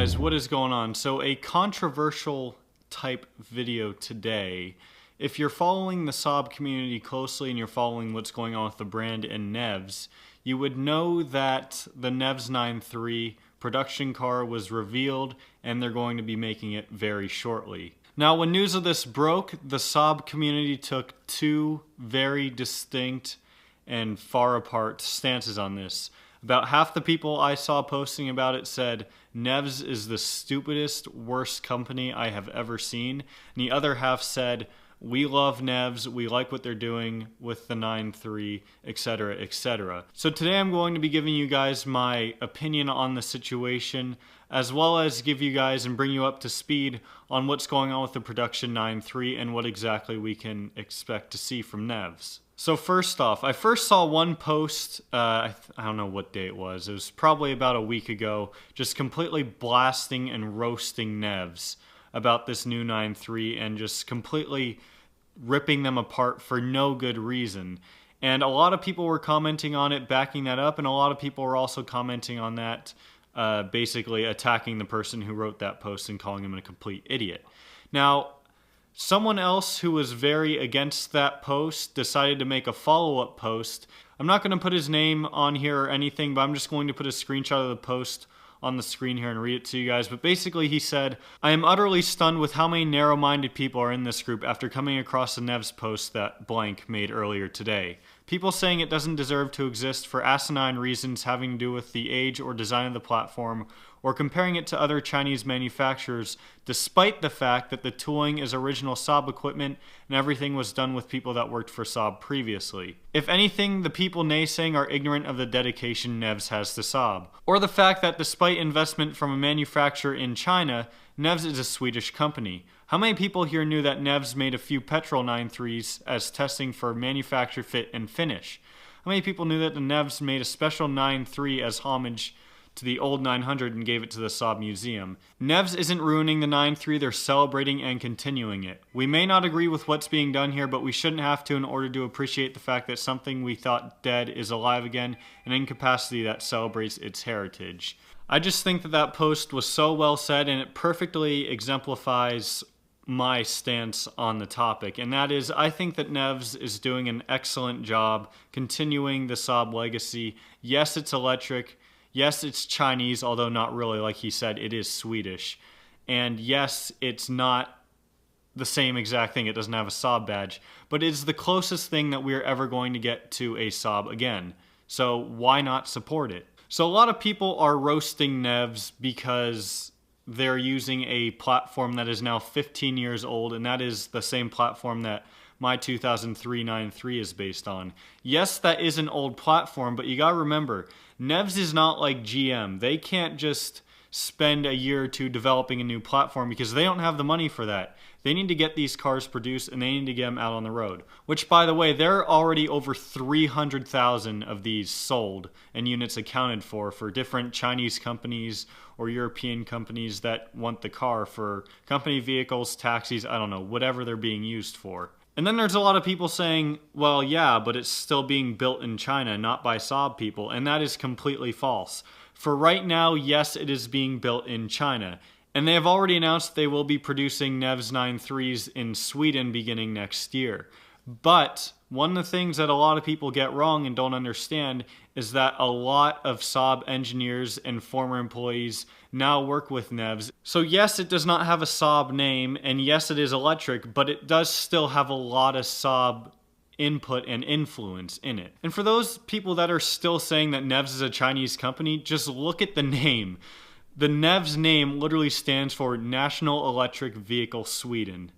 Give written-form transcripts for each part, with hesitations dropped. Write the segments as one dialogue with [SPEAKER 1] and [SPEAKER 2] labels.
[SPEAKER 1] guys, what is going on? So a controversial type video today. If you're following the Saab community closely and you're following what's going on with the brand and NEVS, you would know that the NEVS 9.3 production car was revealed and they're going to be making it very shortly. Now, when news of this broke, the Saab community took two very distinct and far apart stances on this. About half the people I saw posting about it said, NEVS is the stupidest, worst company I have ever seen. And the other half said, we love NEVS, we like what they're doing with the 9.3, etc., etc. So today I'm going to be giving you guys my opinion on the situation, as well as give you guys and bring you up to speed on what's going on with the production 9.3 and what exactly we can expect to see from NEVS. So first off, I first saw one post, I don't know what day it was probably about a week ago, just completely blasting and roasting NEVS about this new 9.3 and just completely ripping them apart for no good reason. And a lot of people were commenting on it, backing that up, and a lot of people were also commenting on that, basically attacking the person who wrote that post and calling him a complete idiot. Now, someone else who was very against that post decided to make a follow-up post. I'm not going to put his name on here or anything, but I'm just going to put a screenshot of the post on the screen here and read it to you guys. But basically he said, I am utterly stunned with how many narrow-minded people are in this group after coming across the NEVS post that blank made earlier today. People saying it doesn't deserve to exist for asinine reasons having to do with the age or design of the platform, or comparing it to other Chinese manufacturers, despite the fact that the tooling is original Saab equipment and everything was done with people that worked for Saab previously. If anything, the people naysaying are ignorant of the dedication NEVS has to Saab, or the fact that despite investment from a manufacturer in China, NEVS is a Swedish company. How many people here knew that NEVS made a few petrol 9.3s as testing for manufacture, fit, and finish? How many people knew that the NEVS made a special 9.3 as homage to the old 900 and gave it to the Saab Museum? NEVS isn't ruining the 9.3, they're celebrating and continuing it. We may not agree with what's being done here, but we shouldn't have to in order to appreciate the fact that something we thought dead is alive again, an incapacity that celebrates its heritage. I just think that that post was so well said, and it perfectly exemplifies my stance on the topic, and that is, I think that NEVS is doing an excellent job continuing the Saab legacy. Yes, it's electric. Yes, it's Chinese, although not really. Like he said, it is Swedish. And yes, it's not the same exact thing. It doesn't have a Saab badge. But it's the closest thing that we're ever going to get to a Saab again. So why not support it? So a lot of people are roasting NEVS because they're using a platform that is now 15 years old, and that is the same platform that my 2003 9.3 is based on. Yes, that is an old platform, but you gotta remember, NEVS is not like GM. They can't just spend a year or two developing a new platform because they don't have the money for that. They need to get these cars produced and they need to get them out on the road. Which, by the way, there are already over 300,000 of these sold and units accounted for different Chinese companies or European companies that want the car for company vehicles, taxis, I don't know, whatever they're being used for. And then there's a lot of people saying, well, yeah, but it's still being built in China, not by Saab people, and that is completely false. For right now, yes, it is being built in China. And they have already announced they will be producing NEVS 9.3s in Sweden beginning next year. But one of the things that a lot of people get wrong and don't understand is that a lot of Saab engineers and former employees now work with NEVS. So yes, it does not have a Saab name, and yes, it is electric, but it does still have a lot of Saab input and influence in it. And for those people that are still saying that NEVS is a Chinese company, just look at the name. The NEVS name literally stands for National Electric Vehicle Sweden,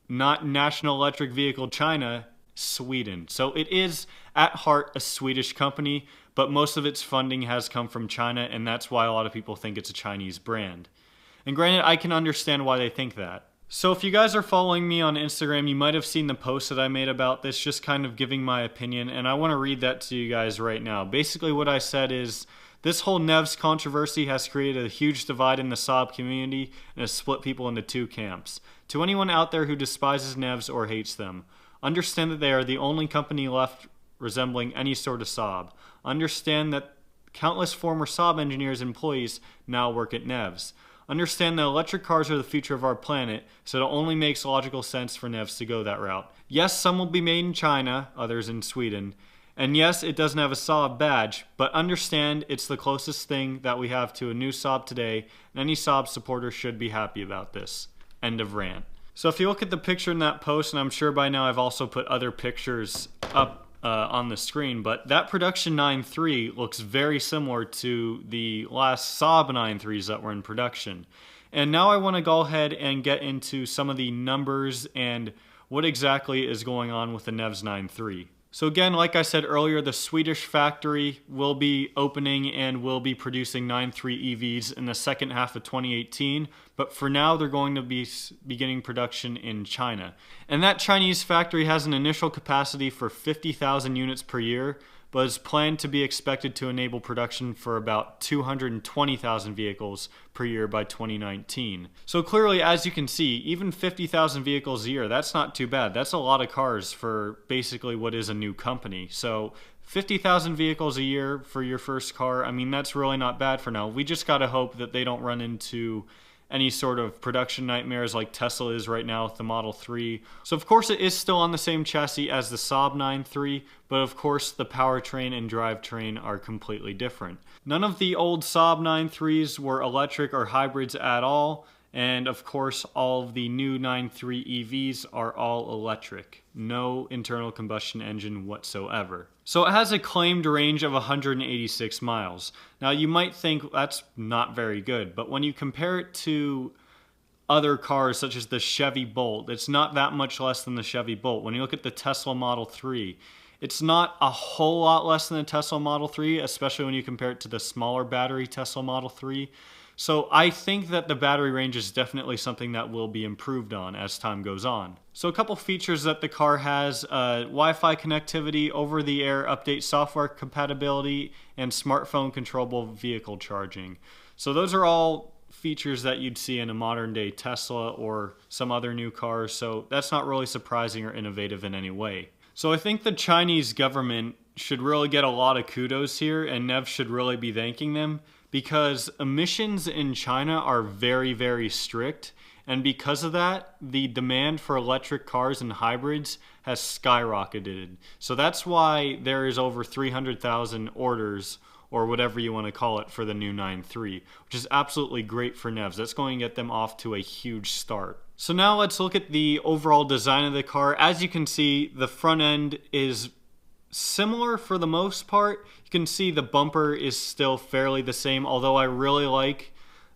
[SPEAKER 1] not National Electric Vehicle China, Sweden. So it is at heart a Swedish company, but most of its funding has come from China, and that's why a lot of people think it's a Chinese brand. And granted, I can understand why they think that. So if you guys are following me on Instagram, you might have seen the post that I made about this, just kind of giving my opinion, and I want to read that to you guys right now. Basically what I said is, this whole NEVS controversy has created a huge divide in the Saab community and has split people into two camps. To anyone out there who despises NEVS or hates them, understand that they are the only company left resembling any sort of Saab. Understand that countless former Saab engineers and employees now work at NEVS. Understand that electric cars are the future of our planet, so it only makes logical sense for NEVS to go that route. Yes, some will be made in China, others in Sweden. And yes, it doesn't have a Saab badge, but understand it's the closest thing that we have to a new Saab today, and any Saab supporter should be happy about this. End of rant. So if you look at the picture in that post, and I'm sure by now I've also put other pictures up on the screen, but that production 9.3 looks very similar to the last Saab 9.3s that were in production. And now I want to go ahead and get into some of the numbers and what exactly is going on with the NEVS 9.3. So again, like I said earlier, the Swedish factory will be opening and will be producing 9.3 EVs in the second half of 2018. But for now, they're going to be beginning production in China. And that Chinese factory has an initial capacity for 50,000 units per year, but is planned to be expected to enable production for about 220,000 vehicles per year by 2019. So clearly, as you can see, even 50,000 vehicles a year, that's not too bad. That's a lot of cars for basically what is a new company. So 50,000 vehicles a year for your first car, I mean, that's really not bad for now. We just gotta hope that they don't run into any sort of production nightmares like Tesla is right now with the Model 3. So of course it is still on the same chassis as the Saab 9.3, but of course the powertrain and drivetrain are completely different. None of the old Saab 9.3s were electric or hybrids at all, and of course all of the new 9.3 EVs are all electric. No internal combustion engine whatsoever. So it has a claimed range of 186 miles. Now you might think that's not very good, but when you compare it to other cars such as the Chevy Bolt, it's not that much less than the Chevy Bolt. When you look at the Tesla Model 3, it's not a whole lot less than the Tesla Model 3, especially when you compare it to the smaller battery Tesla Model 3. So I think that the battery range is definitely something that will be improved on as time goes on. So a couple features that the car has, Wi-Fi connectivity, over-the-air update software compatibility, and smartphone controllable vehicle charging. So those are all features that you'd see in a modern day Tesla or some other new cars, so that's not really surprising or innovative in any way. So I think the Chinese government should really get a lot of kudos here, and NEVS should really be thanking them, because emissions in China are very, very strict, and because of that, the demand for electric cars and hybrids has skyrocketed. So that's why there is over 300,000 orders, or whatever you want to call it, for the new 9.3, which is absolutely great for NEVS. That's going to get them off to a huge start. So now let's look at the overall design of the car. As you can see, the front end is similar for the most part. You can see the bumper is still fairly the same, although I really like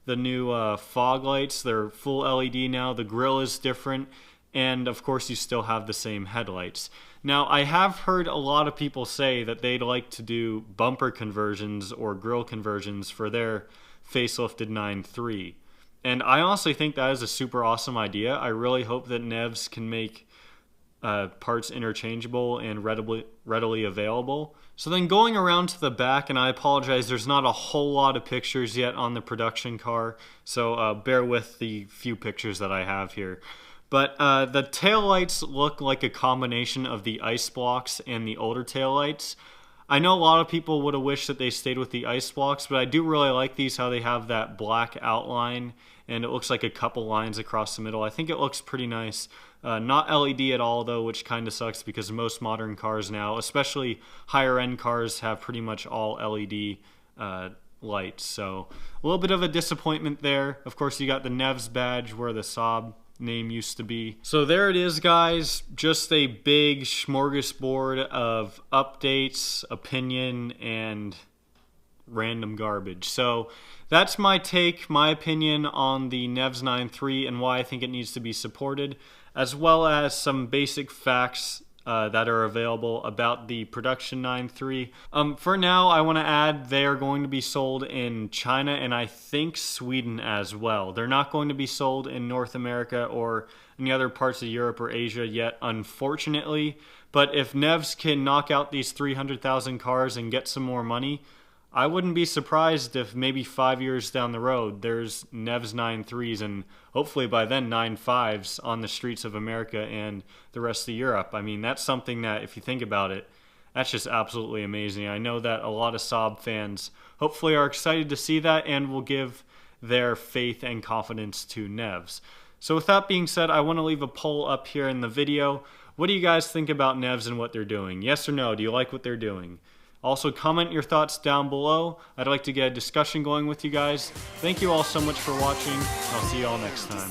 [SPEAKER 1] the new fog lights. They're full LED now. The grille is different, and of course you still have the same headlights. Now I have heard a lot of people say that they'd like to do bumper conversions or grille conversions for their facelifted 9.3, and I honestly think that is a super awesome idea. I really hope that NEVS can make parts interchangeable and readily available. So then going around to the back, and I apologize, there's not a whole lot of pictures yet on the production car, so bear with the few pictures that I have here. But the taillights look like a combination of the ice blocks and the older taillights. I know a lot of people would have wished that they stayed with the ice blocks, but I do really like these, how they have that black outline and it looks like a couple lines across the middle. I think it looks pretty nice. Not LED at all though, which kind of sucks because most modern cars now, especially higher end cars, have pretty much all LED lights. So a little bit of a disappointment there. Of course you got the NEVS badge where the Saab name used to be. So there it is, guys. Just a big smorgasbord of updates, opinion, and random garbage. So that's my take, my opinion on the NEVS 9.3 and why I think it needs to be supported, as well as some basic facts that are available about the production 9.3. For now, I want to add they are going to be sold in China and I think Sweden as well. They're not going to be sold in North America or any other parts of Europe or Asia yet, unfortunately. But if NEVS can knock out these 300,000 cars and get some more money, I wouldn't be surprised if maybe 5 years down the road there's NEVS 9.3s and hopefully by then 9.5s on the streets of America and the rest of Europe. I mean, that's something that, if you think about it, That's just absolutely amazing. I know that a lot of Saab fans hopefully are excited to see that and will give their faith and confidence to NEVS. So with that being said, I want to leave a poll up here in the video. What do you guys think about NEVS and what they're doing? Yes or no? Do you like what they're doing? Also, comment your thoughts down below. I'd like to get a discussion going with you guys. Thank you all so much for watching. I'll see you all next time.